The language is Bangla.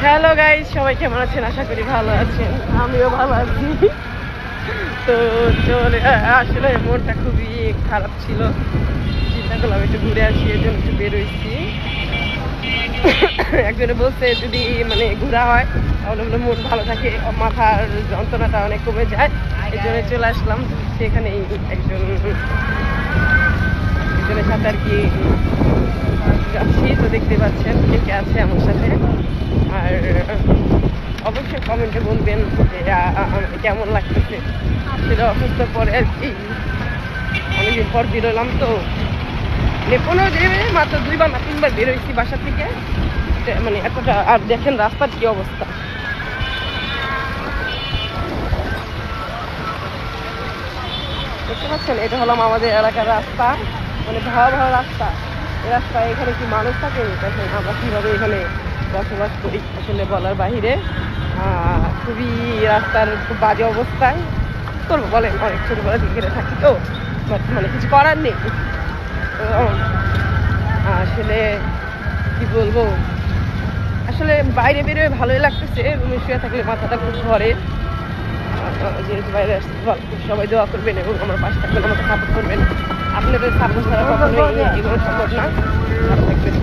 হ্যালো গাইস, সবাই কেমন আছেন? আশা করি ভালো আছেন, আমিও ভালো আছি। তো আসলে মনটা খুবই খারাপ ছিল, চিন্তা করলাম একটু ঘুরে আসি, এর জন্য একটু বেরোইছি। একজনে বলছে যদি মানে ঘোরা হয় তাহলে বলে মন ভালো থাকে, মাথার যন্ত্রণাটা অনেক কমে যায়। এই জন্য চলে আসলাম সেখানেই একজনের সাথে আর কি যাচ্ছি। তো দেখতে পাচ্ছেন কে কে আছে আমার সাথে। আর অবশ্যই কমেন্টে বলবেন যে কেমন লাগতেছে। সেটা অসুস্থর পরে আর কি অনেকদিন পর বেরোলাম, তো মানে 15 দিনে মাত্র 2 বার না 3 বার বেরোইছি বাসা থেকে, মানে এতটা। আর দেখেন রাস্তার কি অবস্থা, দেখতে পাচ্ছেন? এটা হলাম আমাদের এলাকার রাস্তা, মানে ভয়াবহ রাস্তা। এই রাস্তায় এখানে কি মানুষ থাকে? দেখেন আমরা কীভাবে এখানে বসবাস করি, আসলে বলার বাহিরে। খুবই রাস্তার খুব বাজে অবস্থায়। কী করবো বলেন, অনেক ছোটোবেলা থেকে এখানে থাকি তো, মানে কিছু করার নেই। তো আসলে কি বলবো, আসলে বাইরে বেরোয় ভালোই লাগতেছে, রুমে শুয়ে থাকলে মাথাটা খুব ধরে। যেহেতু বাইরে আসতে সবাই দোয়া করবেন এবং আমার পাশে থাকবেন, আমাকে সাপোর্ট করবেন। আপনাদের সাপোর্ট ছাড়া কখনোই এগুলো সম্ভব না। ভালো থাকবেন।